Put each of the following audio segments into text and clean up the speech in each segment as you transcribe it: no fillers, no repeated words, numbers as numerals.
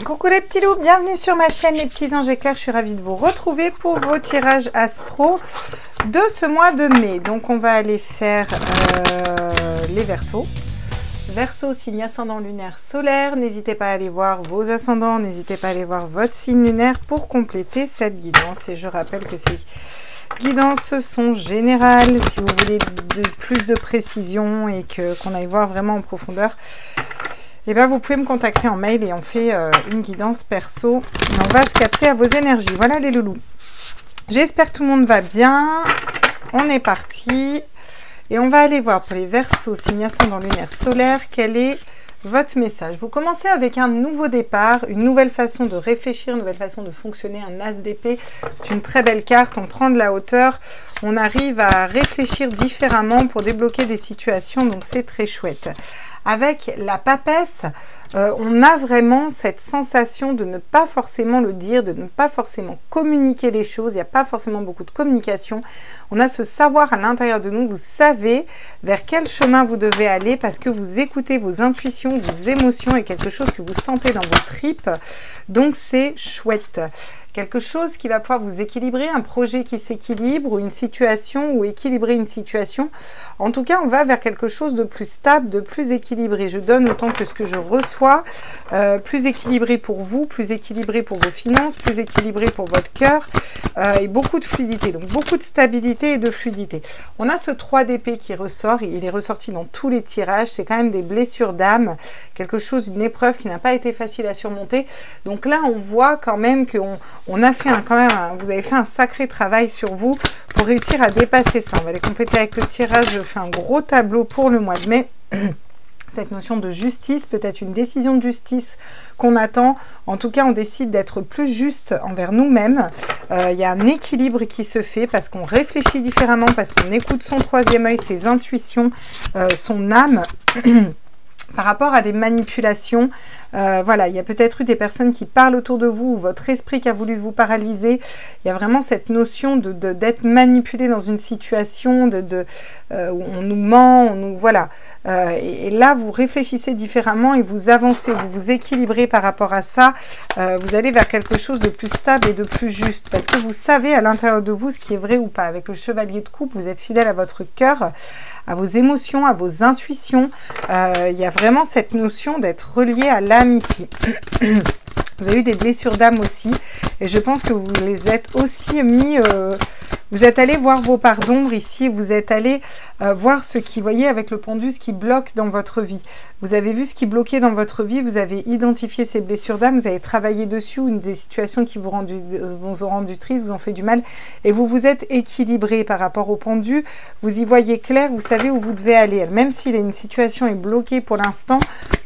Coucou les petits loups, bienvenue sur ma chaîne les petits anges éclairs. Je suis ravie de vous retrouver pour vos tirages astro de ce mois de mai. Donc on va aller faire les Verseaux. Verseau, signe ascendant lunaire solaire. N'hésitez pas à aller voir vos ascendants, n'hésitez pas à aller voir votre signe lunaire pour compléter cette guidance. Et je rappelle que ces guidances sont générales. Si vous voulez plus de précision et qu'on aille voir vraiment en profondeur, et bien vous pouvez me contacter en mail et on fait une guidance perso. Et on va se capter à vos énergies. Voilà les loulous. J'espère que tout le monde va bien. On est parti. Et on va aller voir pour les Verseaux, signe ascendant lunaire solaire, quel est votre message. Vous commencez avec un nouveau départ, une nouvelle façon de réfléchir, une nouvelle façon de fonctionner, un as d'épée. C'est une très belle carte, on prend de la hauteur, on arrive à réfléchir différemment pour débloquer des situations, donc c'est très chouette. Avec la papesse, on a vraiment cette sensation de ne pas forcément le dire, de ne pas forcément communiquer les choses. Il n'y a pas forcément beaucoup de communication. On a ce savoir à l'intérieur de nous. Vous savez vers quel chemin vous devez aller parce que vous écoutez vos intuitions, vos émotions et quelque chose que vous sentez dans vos tripes. Donc, c'est chouette. Quelque chose qui va pouvoir vous équilibrer, un projet qui s'équilibre ou une situation ou équilibrer une situation. En tout cas, on va vers quelque chose de plus stable, de plus équilibré. Je donne autant que ce que je reçois, plus équilibré pour vous, plus équilibré pour vos finances, plus équilibré pour votre cœur et beaucoup de fluidité. Donc, beaucoup de stabilité et de fluidité. On a ce 3 d'épée qui ressort. Il est ressorti dans tous les tirages. C'est quand même des blessures d'âme, quelque chose, une épreuve qui n'a pas été facile à surmonter. Donc là, on voit quand même qu'on a fait vous avez fait un sacré travail sur vous pour réussir à dépasser ça. On va les compléter avec le tirage. Je fais un gros tableau pour le mois de mai. Cette notion de justice, peut-être une décision de justice qu'on attend. En tout cas, on décide d'être plus juste envers nous-mêmes. Il y a un équilibre qui se fait parce qu'on réfléchit différemment, parce qu'on écoute son troisième œil, ses intuitions, son âme. Par rapport à des manipulations, voilà, il y a peut-être eu des personnes qui parlent autour de vous, ou votre esprit qui a voulu vous paralyser. Il y a vraiment cette notion d'être manipulé dans une situation où on nous ment, voilà. Et là, vous réfléchissez différemment et vous avancez, vous vous équilibrez par rapport à ça. Vous allez vers quelque chose de plus stable et de plus juste, parce que vous savez à l'intérieur de vous ce qui est vrai ou pas. Avec le chevalier de coupe, vous êtes fidèle à votre cœur, à vos émotions, à vos intuitions. Il y a vraiment cette notion d'être relié à l'âme ici. Vous avez eu des blessures d'âme aussi, et je pense que vous les êtes aussi mis... vous êtes allé voir vos parts d'ombre ici, vous êtes allé voir ce qui, voyez, avec le pendu, ce qui bloque dans votre vie. Vous avez vu ce qui bloquait dans votre vie, vous avez identifié ces blessures d'âme, vous avez travaillé dessus, ou des situations qui vous ont rendu triste, vous ont fait du mal, et vous vous êtes équilibré par rapport au pendu, vous y voyez clair, vous savez où vous devez aller. Même si une situation est bloquée pour l'instant,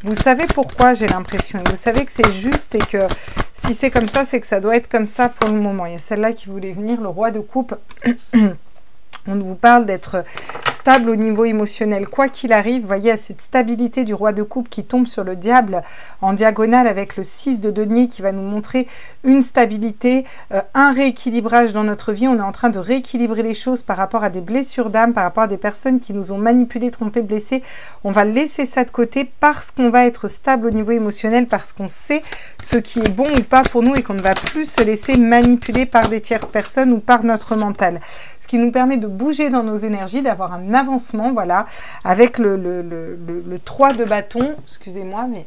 vous savez pourquoi, j'ai l'impression, vous savez que c'est juste, et que si c'est comme ça, c'est que ça doit être comme ça pour le moment. Il y a celle-là qui voulait venir, le roi de coupe. On vous parle d'être stable au niveau émotionnel, quoi qu'il arrive. Vous voyez, à cette stabilité du roi de coupe qui tombe sur le diable en diagonale avec le 6 de denier qui va nous montrer une stabilité, un rééquilibrage dans notre vie. On est en train de rééquilibrer les choses par rapport à des blessures d'âme, par rapport à des personnes qui nous ont manipulés, trompés, blessés. On va laisser ça de côté parce qu'on va être stable au niveau émotionnel, parce qu'on sait ce qui est bon ou pas pour nous et qu'on ne va plus se laisser manipuler par des tierces personnes ou par notre mental. Ce qui nous permet de bouger dans nos énergies, d'avoir un avancement, voilà, avec le 3 de bâton. Excusez-moi, mais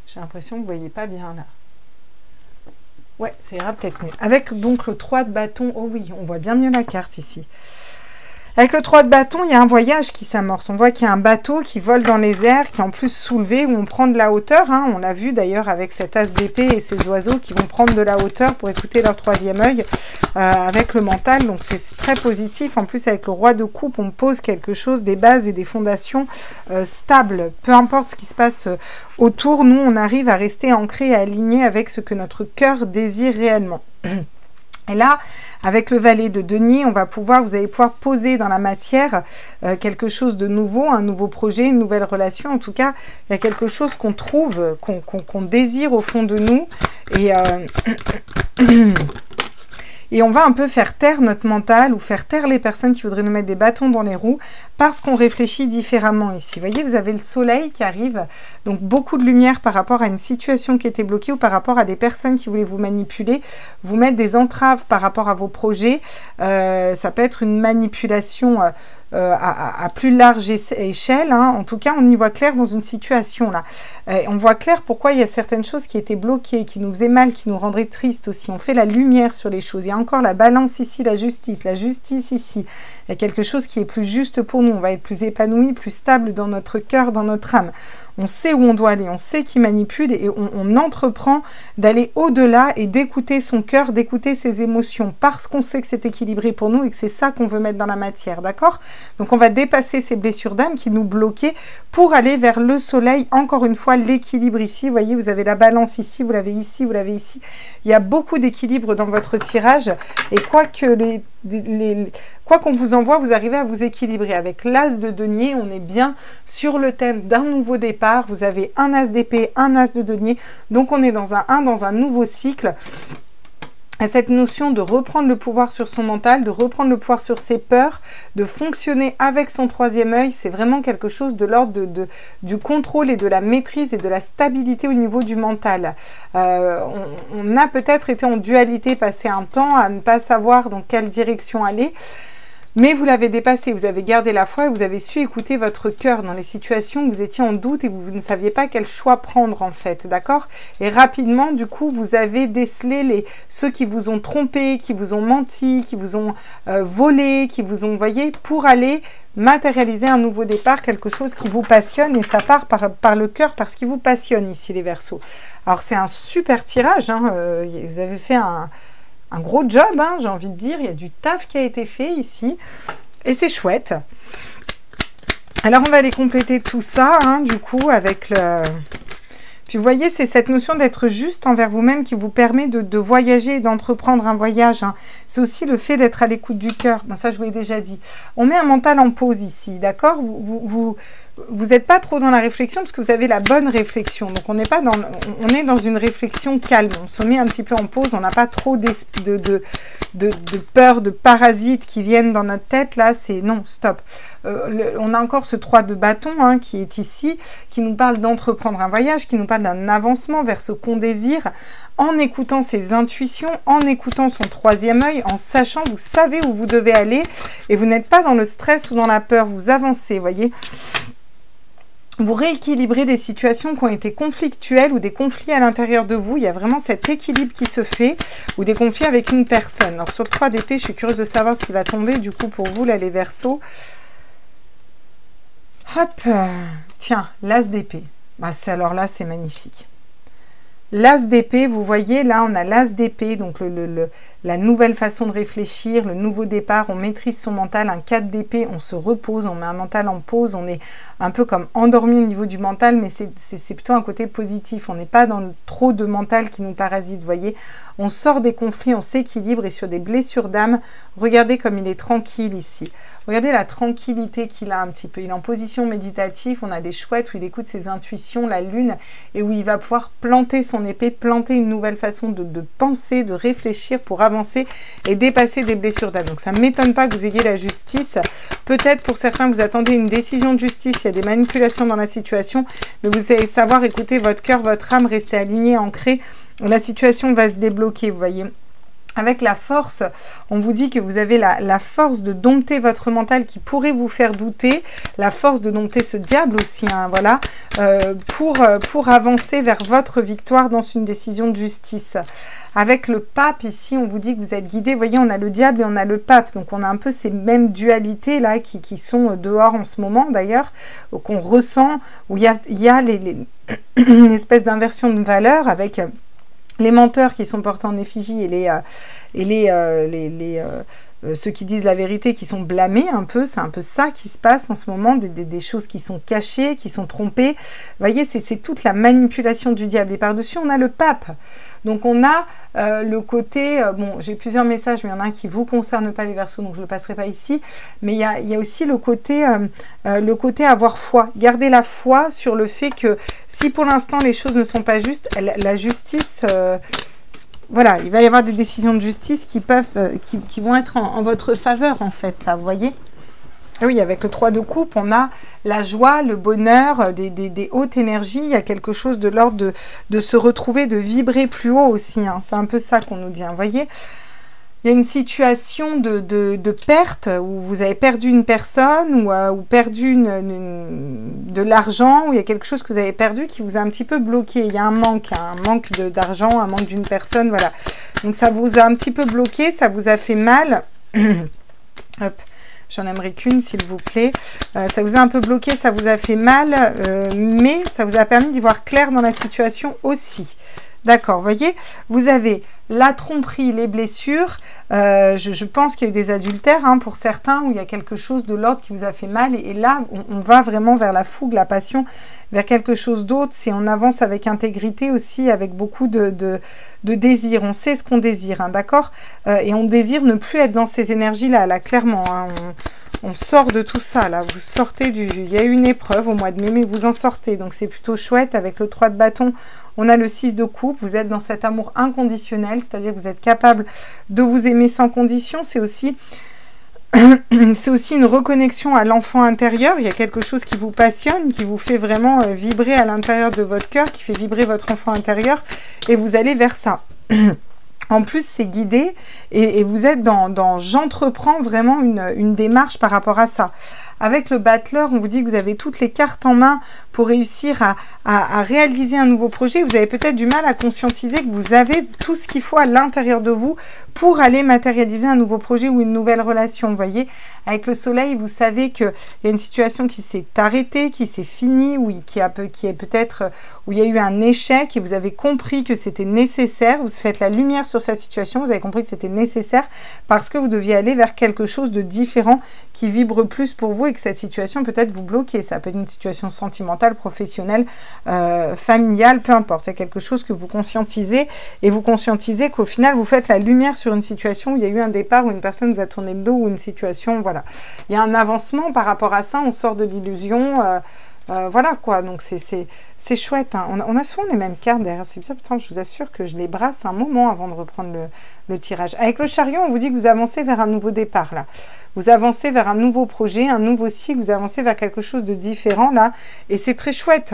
j'ai l'impression que vous ne voyez pas bien là. Ouais, ça ira peut-être mieux. Avec donc le 3 de bâton, oh oui, on voit bien mieux la carte ici. Avec le 3 de bâton, il y a un voyage qui s'amorce. On voit qu'il y a un bateau qui vole dans les airs, qui est en plus soulevé, où on prend de la hauteur. Hein. On l'a vu d'ailleurs avec cet as d'épée et ces oiseaux qui vont prendre de la hauteur pour écouter leur troisième œil avec le mental. Donc c'est très positif. En plus, avec le roi de coupe, on pose quelque chose, des bases et des fondations stables. Peu importe ce qui se passe autour, nous, on arrive à rester ancré et aligné avec ce que notre cœur désire réellement. Et là, avec le valet de denier, vous allez pouvoir poser dans la matière quelque chose de nouveau, un nouveau projet, une nouvelle relation. En tout cas, il y a quelque chose qu'on trouve, qu'on désire au fond de nous. Et on va un peu faire taire notre mental ou faire taire les personnes qui voudraient nous mettre des bâtons dans les roues parce qu'on réfléchit différemment ici. Vous voyez, vous avez le soleil qui arrive, donc beaucoup de lumière par rapport à une situation qui était bloquée ou par rapport à des personnes qui voulaient vous manipuler, vous mettre des entraves par rapport à vos projets. Ça peut être une manipulation à plus large échelle, hein. En tout cas, on y voit clair dans une situation là. On voit clair pourquoi il y a certaines choses qui étaient bloquées, qui nous faisaient mal, qui nous rendraient tristes aussi. On fait la lumière sur les choses. Il y a encore la balance ici, la justice ici. Il y a quelque chose qui est plus juste pour nous. On va être plus épanoui, plus stable dans notre cœur, dans notre âme. On sait où on doit aller, on sait qui manipule et on entreprend d'aller au-delà et d'écouter son cœur, d'écouter ses émotions parce qu'on sait que c'est équilibré pour nous et que c'est ça qu'on veut mettre dans la matière, d'accord? Donc on va dépasser ces blessures d'âme qui nous bloquaient pour aller vers le soleil, encore une fois l'équilibre ici. Vous voyez, vous avez la balance ici, vous l'avez ici, vous l'avez ici. Il y a beaucoup d'équilibre dans votre tirage et quoi qu'on vous envoie, vous arrivez à vous équilibrer. Avec l'as de denier, on est bien sur le thème d'un nouveau départ. Vous avez un as d'épée, un as de denier. Donc, on est dans un nouveau cycle. À cette notion de reprendre le pouvoir sur son mental, de reprendre le pouvoir sur ses peurs, de fonctionner avec son troisième œil, c'est vraiment quelque chose de l'ordre du contrôle et de la maîtrise et de la stabilité au niveau du mental. On a peut-être été en dualité, passé un temps à ne pas savoir dans quelle direction aller. Mais vous l'avez dépassé, vous avez gardé la foi et vous avez su écouter votre cœur dans les situations où vous étiez en doute et où vous ne saviez pas quel choix prendre en fait, d'accord? Et rapidement, du coup, vous avez décelé ceux qui vous ont trompé, qui vous ont menti, qui vous ont volé, qui vous ont, voyez, pour aller matérialiser un nouveau départ, quelque chose qui vous passionne et ça part par le cœur parce qu'il vous passionne ici les Verseaux. Alors c'est un super tirage, hein, vous avez fait un gros job, hein, j'ai envie de dire. Il y a du taf qui a été fait ici. Et c'est chouette. Alors, on va aller compléter tout ça, hein, du coup, avec le... Puis, vous voyez, c'est cette notion d'être juste envers vous-même qui vous permet de voyager et d'entreprendre un voyage. Hein. C'est aussi le fait d'être à l'écoute du cœur. Ben, ça, je vous l'ai déjà dit. On met un mental en pause ici, d'accord? Vous n'êtes pas trop dans la réflexion parce que vous avez la bonne réflexion. Donc, on est dans une réflexion calme. On se met un petit peu en pause. On n'a pas trop de peur, de parasites qui viennent dans notre tête. Là, c'est non, stop. On a encore ce 3 de bâton hein, qui est ici, qui nous parle d'entreprendre un voyage, qui nous parle d'un avancement vers ce qu'on désire, en écoutant ses intuitions, en écoutant son troisième œil, en sachant, vous savez où vous devez aller et vous n'êtes pas dans le stress ou dans la peur. Vous avancez, voyez. Vous rééquilibrez des situations qui ont été conflictuelles ou des conflits à l'intérieur de vous. Il y a vraiment cet équilibre qui se fait ou des conflits avec une personne. Alors, sur le 3 d'épée, je suis curieuse de savoir ce qui va tomber du coup pour vous, là, les Verseaux. Hop, tiens, l'as d'épée. Bah, alors là, c'est magnifique. L'as d'épée, vous voyez, là, on a l'as d'épée, donc la nouvelle façon de réfléchir, le nouveau départ, on maîtrise son mental. Un 4 d'épée, on se repose, on met un mental en pause, on est un peu comme endormi au niveau du mental, mais c'est plutôt un côté positif. On n'est pas dans trop de mental qui nous parasite, vous voyez. On sort des conflits, on s'équilibre et sur des blessures d'âme, regardez comme il est tranquille ici. Regardez la tranquillité qu'il a un petit peu. Il est en position méditative, on a des chouettes où il écoute ses intuitions, la lune, et où il va pouvoir planter son épée, planter une nouvelle façon de penser, de réfléchir pour avancer et dépasser des blessures d'âme. Donc ça ne m'étonne pas que vous ayez la justice. Peut-être pour certains, vous attendez une décision de justice, il y a des manipulations dans la situation, mais vous allez savoir écouter votre cœur, votre âme, rester aligné, ancré. La situation va se débloquer, vous voyez. Avec la force, on vous dit que vous avez la force de dompter votre mental qui pourrait vous faire douter, la force de dompter ce diable aussi, hein, voilà, pour avancer vers votre victoire dans une décision de justice. Avec le pape ici, on vous dit que vous êtes guidé. Vous voyez, on a le diable et on a le pape. Donc, on a un peu ces mêmes dualités là qui sont dehors en ce moment d'ailleurs, qu'on ressent, où il y a une espèce d'inversion de valeur avec... les menteurs qui sont portés en effigie et ceux qui disent la vérité qui sont blâmés un peu, c'est un peu ça qui se passe en ce moment, des choses qui sont cachées, qui sont trompées. Vous voyez, c'est toute la manipulation du diable. Et par-dessus, on a le pape. Donc, on a le côté... bon, j'ai plusieurs messages, mais il y en a un qui ne vous concerne pas les Verseaux, donc je ne le passerai pas ici. Mais il y a aussi le côté avoir foi. Garder la foi sur le fait que si pour l'instant, les choses ne sont pas justes, la justice... voilà, il va y avoir des décisions de justice qui vont être en votre faveur, en fait, là, vous voyez. Oui, avec le 3 de coupe, on a la joie, le bonheur, des hautes énergies. Il y a quelque chose de l'ordre de se retrouver, de vibrer plus haut aussi. Hein. C'est un peu ça qu'on nous dit. Vous voyez, il y a une situation de perte où vous avez perdu une personne ou perdu de l'argent, où il y a quelque chose que vous avez perdu qui vous a un petit peu bloqué. Il y a un manque d'argent, un manque d'une personne. Voilà. Donc ça vous a un petit peu bloqué, ça vous a fait mal. Hop. J'en aimerais qu'une, s'il vous plaît. Ça vous a un peu bloqué, ça vous a fait mal, mais ça vous a permis d'y voir clair dans la situation aussi. D'accord, vous voyez, vous avez la tromperie, les blessures. Je pense qu'il y a eu des adultères hein, pour certains, où il y a quelque chose de l'ordre qui vous a fait mal. Et là, on va vraiment vers la fougue, la passion, vers quelque chose d'autre. C'est on avance avec intégrité aussi, avec beaucoup de désir. On sait ce qu'on désire, hein, d'accord, et on désire ne plus être dans ces énergies-là, là, clairement. Hein, on sort de tout ça, là. Vous sortez du... Il y a eu une épreuve au mois de mai, mais vous en sortez. Donc, c'est plutôt chouette. Avec le 3 de bâton, on a le 6 de coupe. Vous êtes dans cet amour inconditionnel, c'est-à-dire que vous êtes capable de vous aimer sans condition. C'est aussi une reconnexion à l'enfant intérieur. Il y a quelque chose qui vous passionne, qui vous fait vraiment vibrer à l'intérieur de votre cœur, qui fait vibrer votre enfant intérieur. Et vous allez vers ça. En plus, c'est guidé et vous êtes dans j'entreprends vraiment une démarche par rapport à ça. Avec le battleur, on vous dit que vous avez toutes les cartes en main pour réussir à réaliser un nouveau projet. Vous avez peut-être du mal à conscientiser que vous avez tout ce qu'il faut à l'intérieur de vous pour aller matérialiser un nouveau projet ou une nouvelle relation. Vous voyez, avec le soleil, vous savez qu'il y a une situation qui s'est arrêtée, qui s'est finie, où il y a eu un échec et vous avez compris que c'était nécessaire. Vous faites la lumière sur cette situation, vous avez compris que c'était nécessaire parce que vous deviez aller vers quelque chose de différent qui vibre plus pour vous et que cette situation peut-être vous bloquer. Ça peut être une situation sentimentale, professionnelle, familiale, peu importe. Il y a quelque chose que vous conscientisez et vous conscientisez qu'au final, vous faites la lumière sur une situation où il y a eu un départ, où une personne vous a tourné le dos, ou une situation, voilà. Il y a un avancement par rapport à ça, on sort de l'illusion, voilà quoi, donc c'est chouette, hein. On a souvent les mêmes cartes derrière, c'est ça, putain, je vous assure que je les brasse un moment avant de reprendre le tirage. Avec le chariot, on vous dit que vous avancez vers un nouveau départ, là. Vous avancez vers un nouveau projet, un nouveau cycle, vous avancez vers quelque chose de différent, là, et c'est très chouette,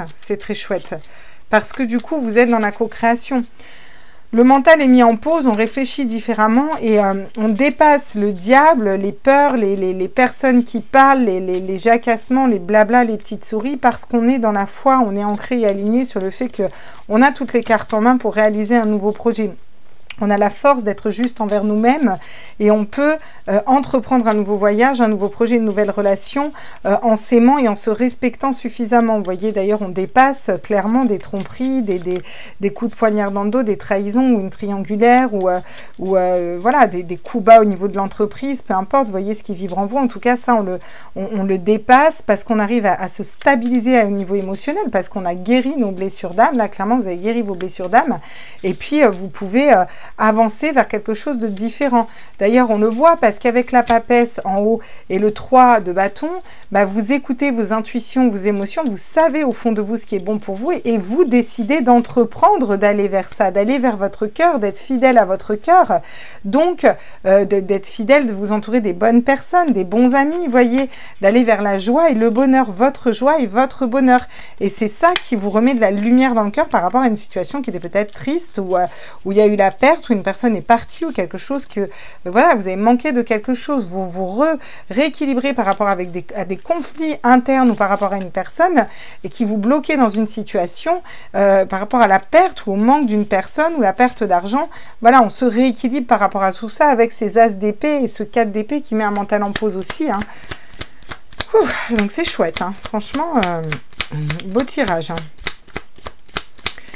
parce que du coup, vous êtes dans la co-création. Le mental est mis en pause, on réfléchit différemment et on dépasse le diable, les peurs, les personnes qui parlent, les jacassements, les blabla, les petites souris, parce qu'on est dans la foi, on est ancré et aligné sur le fait qu'on a toutes les cartes en main pour réaliser un nouveau projet. On a la force d'être juste envers nous-mêmes et on peut entreprendre un nouveau voyage, un nouveau projet, une nouvelle relation en s'aimant et en se respectant suffisamment. Vous voyez, d'ailleurs, on dépasse clairement des tromperies, des coups de poignard dans le dos, des trahisons ou une triangulaire ou voilà, des coups bas au niveau de l'entreprise, peu importe. Vous voyez ce qui vibre en vous. En tout cas, ça, on le dépasse parce qu'on arrive à se stabiliser à un niveau émotionnel, parce qu'on a guéri nos blessures d'âme. Là, clairement, vous avez guéri vos blessures d'âme et puis vous pouvez... avancer vers quelque chose de différent. D'ailleurs, on le voit parce qu'avec la papesse en haut et le 3 de bâton, bah, vous écoutez vos intuitions, vos émotions, vous savez au fond de vous ce qui est bon pour vous et vous décidez d'entreprendre, d'aller vers ça, d'aller vers votre cœur, d'être fidèle à votre cœur. Donc, d'être fidèle, de vous entourer des bonnes personnes, des bons amis, voyez, d'aller vers la joie et le bonheur, votre joie et votre bonheur. Et c'est ça qui vous remet de la lumière dans le cœur par rapport à une situation qui était peut-être triste où il y a eu la perte, où une personne est partie ou quelque chose que, voilà, vous avez manqué de quelque chose, vous vous rééquilibrez par rapport à des conflits internes ou par rapport à une personne et qui vous bloquez dans une situation par rapport à la perte ou au manque d'une personne ou la perte d'argent. Voilà, on se rééquilibre par rapport à tout ça avec ces as d'épée et ce 4 d'épée qui met un mental en pause aussi, hein. Donc c'est chouette, hein. Franchement, beau tirage, hein.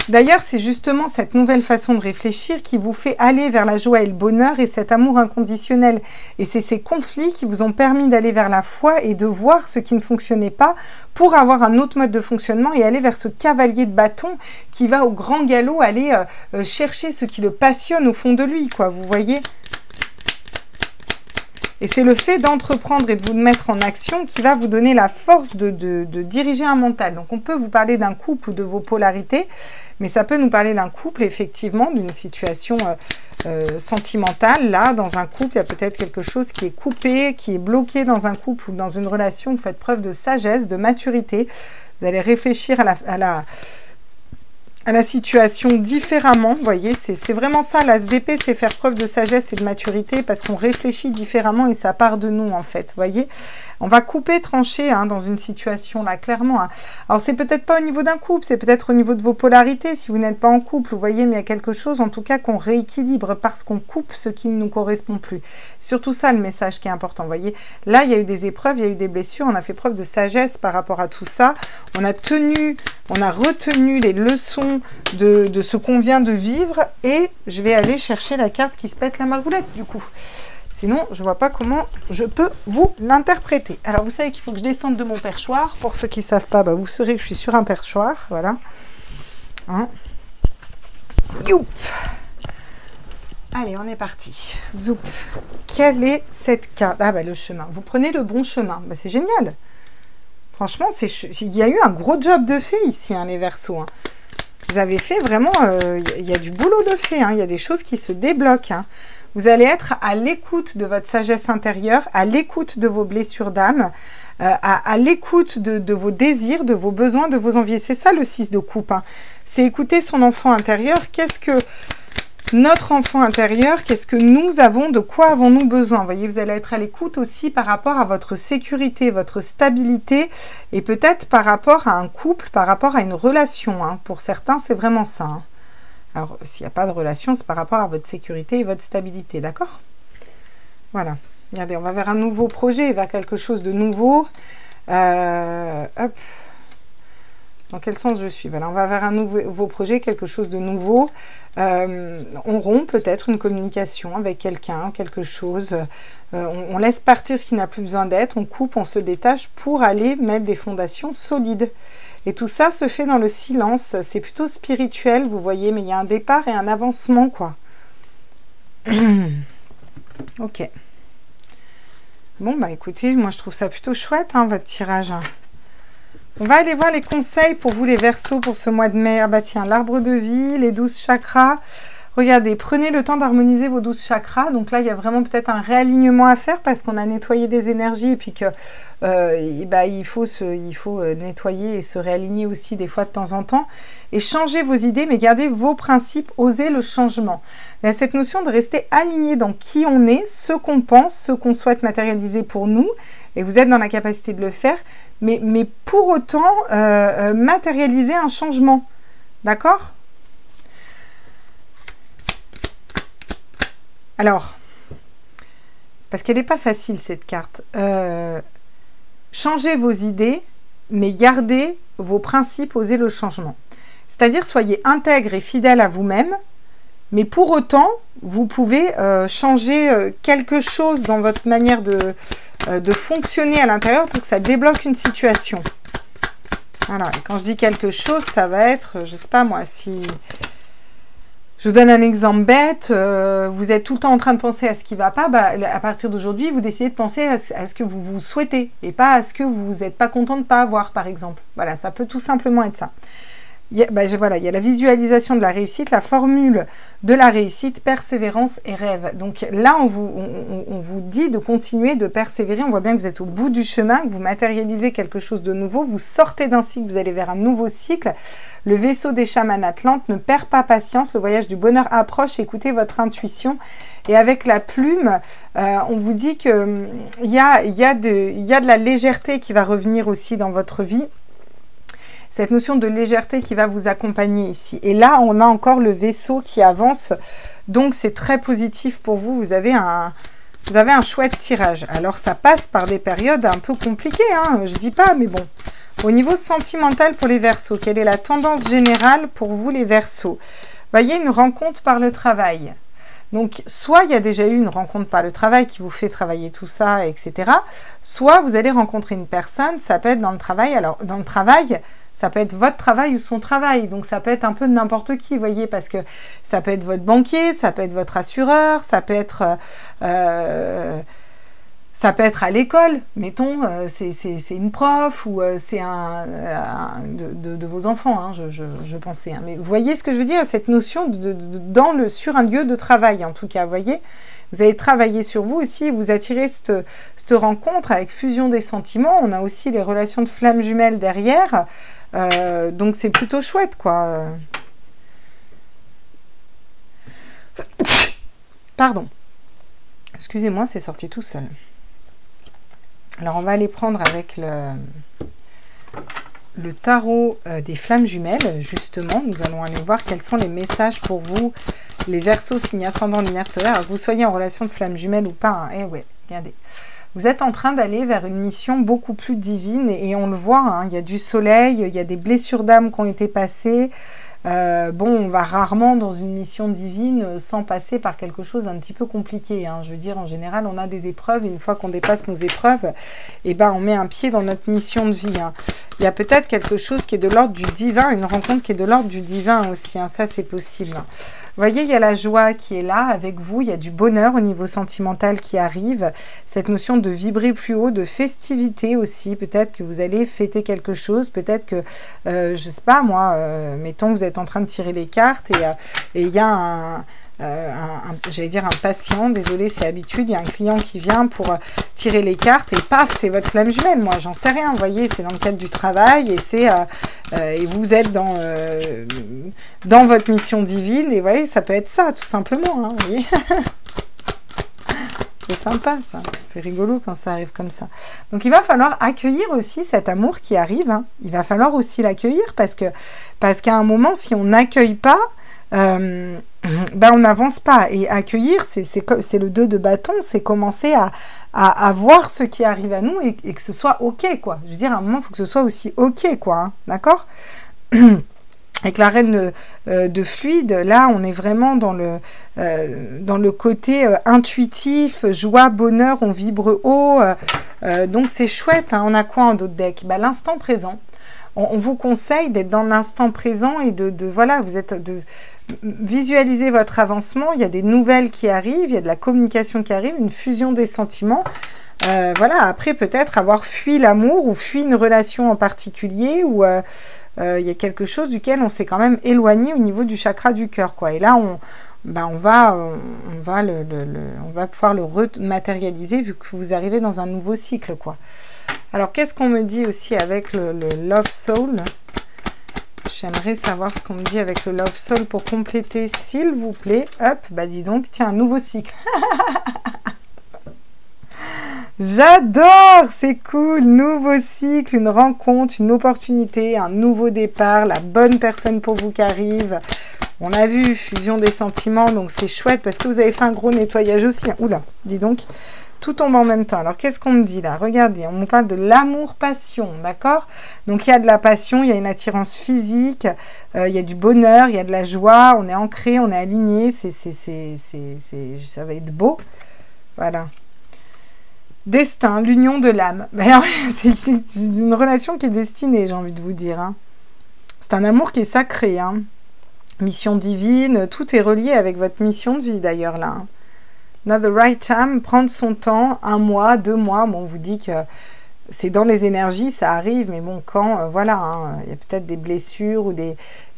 D'ailleurs, c'est justement cette nouvelle façon de réfléchir qui vous fait aller vers la joie et le bonheur et cet amour inconditionnel. Et c'est ces conflits qui vous ont permis d'aller vers la foi et de voir ce qui ne fonctionnait pas pour avoir un autre mode de fonctionnement et aller vers ce cavalier de bâton qui va au grand galop aller chercher ce qui le passionne au fond de lui, quoi. Vous voyez ? Et c'est le fait d'entreprendre et de vous mettre en action qui va vous donner la force de diriger un mental. Donc on peut vous parler d'un couple ou de vos polarités, mais ça peut nous parler d'un couple, effectivement, d'une situation sentimentale. Là, dans un couple, il y a peut-être quelque chose qui est coupé, qui est bloqué dans un couple ou dans une relation. Vous faites preuve de sagesse, de maturité. Vous allez réfléchir à la situation différemment. Vous voyez, c'est vraiment ça. L'as d'épée, c'est faire preuve de sagesse et de maturité parce qu'on réfléchit différemment et ça part de nous, en fait. Vous voyez, on va couper, trancher hein, dans une situation, là, clairement. Hein. Alors, c'est peut-être pas au niveau d'un couple, c'est peut-être au niveau de vos polarités. Si vous n'êtes pas en couple, vous voyez, mais il y a quelque chose, en tout cas, qu'on rééquilibre parce qu'on coupe ce qui ne nous correspond plus. Surtout ça, le message qui est important. Vous voyez, là, il y a eu des épreuves, il y a eu des blessures. On a fait preuve de sagesse par rapport à tout ça. On a retenu les leçons de ce qu'on vient de vivre et je vais aller chercher la carte qui se pète la margoulette du coup. Sinon, je ne vois pas comment je peux vous l'interpréter. Alors, vous savez qu'il faut que je descende de mon perchoir. Pour ceux qui ne savent pas, bah, vous saurez que je suis sur un perchoir. Voilà. Hein. Youp. Allez, on est parti. Zoup. Quelle est cette carte? Ah, bah, le chemin. Vous prenez le bon chemin. Bah, c'est génial. Franchement, il y a eu un gros job de fait ici, hein, les Verseaux. Hein. Vous avez fait vraiment... il y a du boulot de fait. Hein. Il y a des choses qui se débloquent. Hein. Vous allez être à l'écoute de votre sagesse intérieure, à l'écoute de vos blessures d'âme, à l'écoute de vos désirs, de vos besoins, de vos envies. C'est ça le 6 de coupe. Hein. C'est écouter son enfant intérieur. Qu'est-ce que notre enfant intérieur, qu'est-ce que nous avons, de quoi avons-nous besoin? Vous voyez, vous allez être à l'écoute aussi par rapport à votre sécurité, votre stabilité et peut-être par rapport à un couple, par rapport à une relation. Hein. Pour certains, c'est vraiment ça. Hein. Alors, s'il n'y a pas de relation, c'est par rapport à votre sécurité et votre stabilité, d'accord? Voilà. Regardez, on va vers un nouveau projet, vers quelque chose de nouveau. Hop. Dans quel sens je suis? Voilà, on va vers un nouveau projet, quelque chose de nouveau. On rompt peut-être une communication avec quelqu'un, quelque chose. On laisse partir ce qui n'a plus besoin d'être. On coupe, on se détache pour aller mettre des fondations solides. Et tout ça se fait dans le silence. C'est plutôt spirituel, vous voyez, mais il y a un départ et un avancement, quoi. Ok. Bon, bah écoutez, moi je trouve ça plutôt chouette, hein, votre tirage. On va aller voir les conseils pour vous, les Verseaux, pour ce mois de mai. Ah bah tiens, l'arbre de vie, les 12 chakras. Regardez, prenez le temps d'harmoniser vos 12 chakras. Donc là, il y a vraiment peut-être un réalignement à faire parce qu'on a nettoyé des énergies et puis que il faut nettoyer et se réaligner aussi des fois de temps en temps. Et changer vos idées, mais gardez vos principes, osez le changement. Il y a cette notion de rester aligné dans qui on est, ce qu'on pense, ce qu'on souhaite matérialiser pour nous. Et vous êtes dans la capacité de le faire. Mais pour autant, matérialiser un changement. D'accord ? Alors, parce qu'elle n'est pas facile cette carte. Changez vos idées, mais gardez vos principes, osez le changement. C'est-à-dire, soyez intègre et fidèle à vous-même, mais pour autant, vous pouvez changer quelque chose dans votre manière de fonctionner à l'intérieur pour que ça débloque une situation. Voilà, et quand je dis quelque chose, ça va être, je ne sais pas moi, si... Je vous donne un exemple bête, vous êtes tout le temps en train de penser à ce qui ne va pas, bah, à partir d'aujourd'hui, vous décidez de penser à ce que vous souhaitez et pas à ce que vous n'êtes pas content de ne pas avoir, par exemple. Voilà, ça peut tout simplement être ça. Il y a la visualisation de la réussite, la formule de la réussite, persévérance et rêve. Donc là, on vous dit de continuer, de persévérer. On voit bien que vous êtes au bout du chemin, que vous matérialisez quelque chose de nouveau. Vous sortez d'un cycle, vous allez vers un nouveau cycle. Le vaisseau des chamans Atlantes ne perd pas patience. Le voyage du bonheur approche. Écoutez votre intuition. Et avec la plume, on vous dit qu'il y a de la légèreté qui va revenir aussi dans votre vie. Cette notion de légèreté qui va vous accompagner ici. Et là, on a encore le vaisseau qui avance. Donc, c'est très positif pour vous. Vous avez un chouette tirage. Alors, ça passe par des périodes un peu compliquées. Hein, je ne dis pas, mais bon. Au niveau sentimental pour les Verseaux, quelle est la tendance générale pour vous, les Verseaux? Voyez, une rencontre par le travail. Donc, soit il y a déjà eu une rencontre par le travail qui vous fait travailler tout ça, etc. Soit vous allez rencontrer une personne, ça peut être dans le travail. Alors, dans le travail, ça peut être votre travail ou son travail. Donc, ça peut être un peu n'importe qui, vous voyez, parce que ça peut être votre banquier, ça peut être votre assureur, ça peut être Ça peut être à l'école, mettons, c'est une prof ou c'est de vos enfants, hein, je pensais. Hein. Mais vous voyez ce que je veux dire, cette notion sur un lieu de travail, en tout cas, vous voyez. Vous allez travailler sur vous aussi, vous attirez cette rencontre avec fusion des sentiments. On a aussi les relations de flammes jumelles derrière, donc c'est plutôt chouette, quoi. Pardon. Excusez-moi, c'est sorti tout seul. Alors, on va aller prendre avec le tarot des flammes jumelles, justement. Nous allons aller voir quels sont les messages pour vous, les Verseaux, signe ascendant, lunaire solaire. Alors, que vous soyez en relation de flammes jumelles ou pas, hein. Eh ouais, regardez. Vous êtes en train d'aller vers une mission beaucoup plus divine et on le voit, hein, il y a du soleil, il y a des blessures d'âme qui ont été passées. Bon, on va rarement dans une mission divine sans passer par quelque chose d'un petit peu compliqué. Hein. Je veux dire, en général, on a des épreuves. Et une fois qu'on dépasse nos épreuves, eh ben, on met un pied dans notre mission de vie. Hein. Il y a peut-être quelque chose qui est de l'ordre du divin, une rencontre qui est de l'ordre du divin aussi. Hein. Ça, c'est possible. Vous voyez, il y a la joie qui est là avec vous. Il y a du bonheur au niveau sentimental qui arrive. Cette notion de vibrer plus haut, de festivité aussi. Peut-être que vous allez fêter quelque chose. Peut-être que, je sais pas moi, mettons que vous êtes en train de tirer les cartes et il y a j'allais dire un patient, désolé, c'est habitude, il y a un client qui vient pour tirer les cartes et paf, c'est votre flamme jumelle. Moi, j'en sais rien, vous voyez, c'est dans le cadre du travail et c'est et vous êtes dans votre mission divine et vous voyez, ça peut être ça, tout simplement, hein, vous voyez. C'est sympa, ça. C'est rigolo quand ça arrive comme ça. Donc, il va falloir accueillir aussi cet amour qui arrive. Hein. Il va falloir aussi l'accueillir parce qu'à un moment, si on n'accueille pas, ben on n'avance pas. Et accueillir, c'est le 2 de bâton, c'est commencer à voir ce qui arrive à nous et que ce soit OK, quoi. Je veux dire, à un moment, il faut que ce soit aussi OK, quoi. Hein. D'accord ? Avec la reine de fluide, là, on est vraiment dans le côté intuitif, joie, bonheur, on vibre haut. Donc, c'est chouette. Hein. On a quoi en d'autres decks ? Ben, l'instant présent. On vous conseille d'être dans l'instant présent et voilà, de visualiser votre avancement. Il y a des nouvelles qui arrivent, il y a de la communication qui arrive, une fusion des sentiments. Voilà, après, peut-être avoir fui l'amour ou fui une relation en particulier ou... il y a quelque chose duquel on s'est quand même éloigné au niveau du chakra du cœur, quoi. Et là, on va pouvoir le rematérialiser vu que vous arrivez dans un nouveau cycle, quoi. Alors, qu'est-ce qu'on me dit aussi avec le Love Soul? J'aimerais savoir ce qu'on me dit avec le Love Soul pour compléter, s'il vous plaît. Hop, bah dis donc, tiens, un nouveau cycle. J'adore, c'est cool, nouveau cycle, une rencontre, une opportunité, un nouveau départ, la bonne personne pour vous qui arrive. On a vu, fusion des sentiments, donc c'est chouette parce que vous avez fait un gros nettoyage aussi. Oula, dis donc, tout tombe en même temps. Alors, qu'est-ce qu'on me dit là? Regardez, on me parle de l'amour-passion, d'accord? Donc, il y a de la passion, il y a une attirance physique, il y a du bonheur, il y a de la joie, on est ancré, on est aligné, ça va être beau. Voilà. Destin, l'union de l'âme. C'est une relation qui est destinée, j'ai envie de vous dire. Hein. C'est un amour qui est sacré. Hein. Mission divine, tout est relié avec votre mission de vie d'ailleurs là. Hein. Now the right time, prendre son temps, 1 mois, 2 mois. Bon, on vous dit que c'est dans les énergies, ça arrive, mais bon, quand, voilà, hein, il y a peut-être des blessures ou il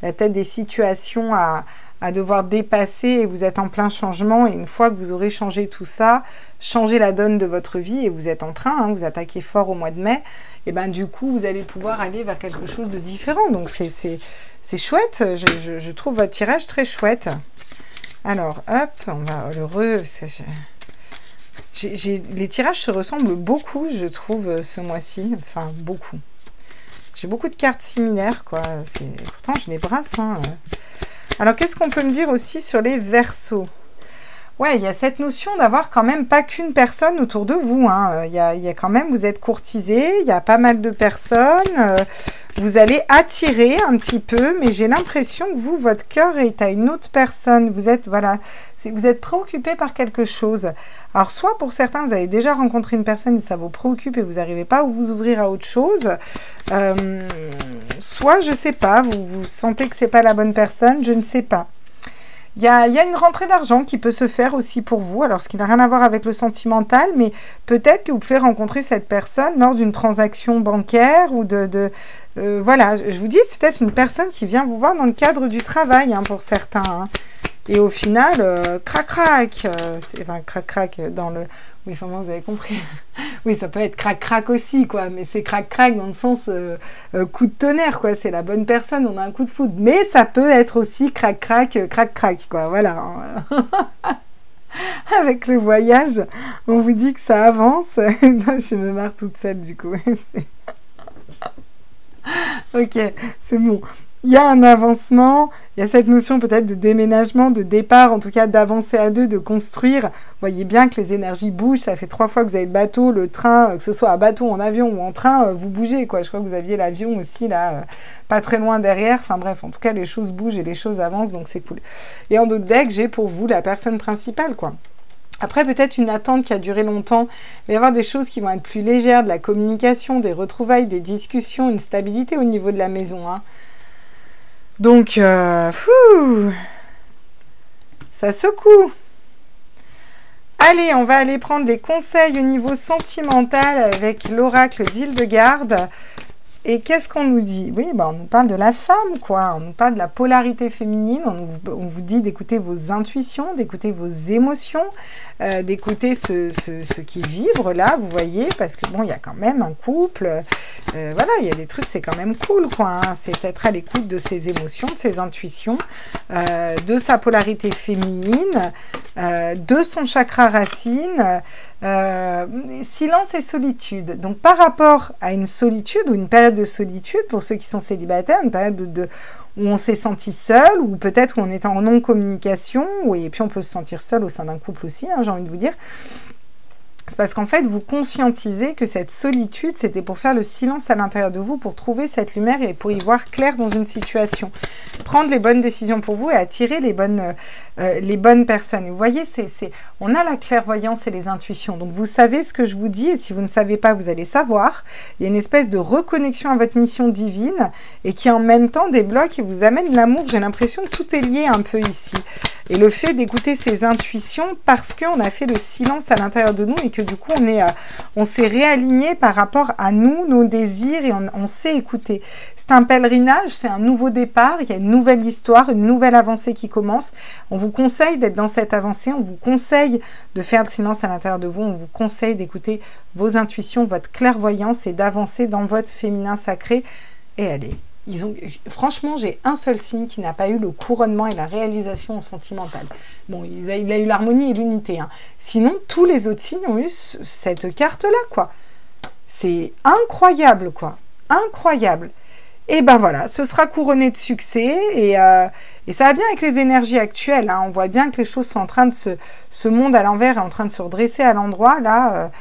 y a peut-être des situations à devoir dépasser et vous êtes en plein changement et une fois que vous aurez changé tout ça, changé la donne de votre vie et vous êtes en train, hein, vous attaquez fort au mois de mai, et ben du coup vous allez pouvoir aller vers quelque chose de différent. Donc c'est chouette, je trouve votre tirage très chouette. Alors hop, on va les tirages se ressemblent beaucoup, je trouve, ce mois-ci, enfin beaucoup. J'ai beaucoup de cartes similaires, quoi. Pourtant je les brasse, hein. Alors, qu'est-ce qu'on peut me dire aussi sur les Verseaux? Ouais, il y a cette notion d'avoir quand même pas qu'une personne autour de vous. Hein. Il y a quand même, vous êtes courtisé, il y a pas mal de personnes. Vous allez attirer un petit peu, mais j'ai l'impression que vous, votre cœur est à une autre personne. Vous êtes, voilà, vous êtes préoccupé par quelque chose. Alors, soit pour certains, vous avez déjà rencontré une personne et ça vous préoccupe et vous n'arrivez pas à vous ouvrir à autre chose. Soit, je sais pas, vous sentez que c'est pas la bonne personne, je ne sais pas. Il y a une rentrée d'argent qui peut se faire aussi pour vous, alors ce qui n'a rien à voir avec le sentimental, mais peut-être que vous pouvez rencontrer cette personne lors d'une transaction bancaire ou voilà, je vous dis, c'est peut-être une personne qui vient vous voir dans le cadre du travail, hein, pour certains. Hein. Et au final, crac-crac, enfin crac-crac dans le... Oui, enfin, vous avez compris. Oui, ça peut être crac-crac aussi, quoi. Mais c'est crac-crac dans le sens coup de tonnerre, quoi. C'est la bonne personne, on a un coup de foudre. Mais ça peut être aussi crac-crac, crac-crac, quoi. Voilà. Avec le voyage, on vous dit que ça avance. Je me marre toute seule, du coup. Ok, c'est bon. Il y a un avancement, il y a cette notion peut-être de déménagement, de départ, en tout cas d'avancer à deux, de construire. Vous voyez bien que les énergies bougent, ça fait 3 fois que vous avez le bateau, le train, que ce soit à bateau, en avion ou en train, vous bougez, quoi. Je crois que vous aviez l'avion aussi, là, pas très loin derrière. Enfin bref, en tout cas, les choses bougent et les choses avancent, donc c'est cool. Et en d'autres decks, j'ai pour vous la personne principale, quoi. Après, peut-être une attente qui a duré longtemps. Il va y avoir des choses qui vont être plus légères, de la communication, des retrouvailles, des discussions, une stabilité au niveau de la maison, hein. Donc, ça secoue. Allez, on va aller prendre des conseils au niveau sentimental avec l'oracle d'Hildegarde. Et qu'est-ce qu'on nous dit? Oui, on nous parle de la femme, quoi. On nous parle de la polarité féminine. On vous dit d'écouter vos intuitions, d'écouter vos émotions, d'écouter ce qui vibre là, vous voyez, parce que bon, il y a quand même un couple. Voilà, il y a des trucs, c'est quand même cool, quoi. Hein. C'est être à l'écoute de ses émotions, de ses intuitions, de sa polarité féminine, de son chakra racine. Silence et solitude. Donc par rapport à une solitude ou une période de solitude, pour ceux qui sont célibataires, une période où on s'est senti seul, ou peut-être où on est en non-communication, et puis on peut se sentir seul au sein d'un couple aussi, hein, j'ai envie de vous dire. C'est parce qu'en fait, vous conscientisez que cette solitude, c'était pour faire le silence à l'intérieur de vous, pour trouver cette lumière et pour y voir clair dans une situation. Prendre les bonnes décisions pour vous et attirer les bonnes personnes. Et vous voyez, on a la clairvoyance et les intuitions. Donc, vous savez ce que je vous dis et si vous ne savez pas, vous allez savoir. Il y a une espèce de reconnexion à votre mission divine et qui, en même temps, débloque et vous amène l'amour. J'ai l'impression que tout est lié un peu ici. Et le fait d'écouter ces intuitions parce qu'on a fait le silence à l'intérieur de nous et que du coup, on s'est réaligné par rapport à nous, nos désirs et on s'est écouté. C'est un pèlerinage, c'est un nouveau départ, il y a une nouvelle histoire, une nouvelle avancée qui commence. On vous conseille d'être dans cette avancée, on vous conseille de faire le silence à l'intérieur de vous, on vous conseille d'écouter vos intuitions, votre clairvoyance et d'avancer dans votre féminin sacré. Et allez. Franchement, j'ai un seul signe qui n'a pas eu le couronnement et la réalisation sentimentale. Bon, il a eu l'harmonie et l'unité. Hein. Sinon, tous les autres signes ont eu cette carte-là, quoi. C'est incroyable, quoi. Incroyable. Et ben voilà, ce sera couronné de succès. Et ça va bien avec les énergies actuelles. Hein. On voit bien que les choses sont en train de ce monde à l'envers est en train de se redresser à l'endroit, là.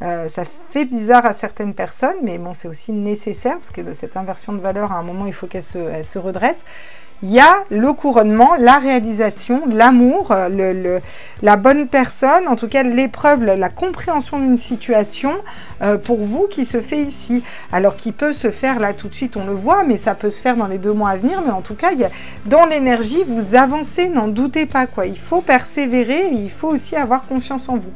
Ça fait bizarre à certaines personnes, mais bon, c'est aussi nécessaire, parce que de cette inversion de valeur, à un moment, il faut qu'elle se redresse. Il y a le couronnement, la réalisation, l'amour, la bonne personne, en tout cas l'épreuve, la compréhension d'une situation pour vous qui se fait ici. Alors qui peut se faire là tout de suite, on le voit, mais ça peut se faire dans les 2 mois à venir. Mais en tout cas, dans l'énergie, vous avancez, n'en doutez pas, quoi. Il faut persévérer et il faut aussi avoir confiance en vous.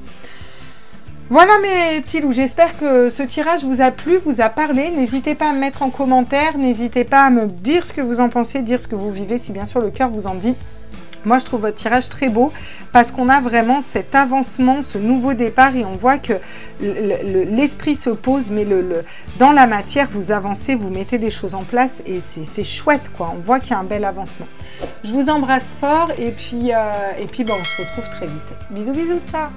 Voilà mes petits loups, j'espère que ce tirage vous a plu, vous a parlé. N'hésitez pas à me mettre en commentaire, n'hésitez pas à me dire ce que vous en pensez, dire ce que vous vivez, si bien sûr le cœur vous en dit. Moi, je trouve votre tirage très beau parce qu'on a vraiment cet avancement, ce nouveau départ et on voit que l'esprit se pose, mais dans la matière, vous avancez, vous mettez des choses en place et c'est chouette, quoi. On voit qu'il y a un bel avancement. Je vous embrasse fort et puis on se retrouve très vite. Bisous, bisous, ciao!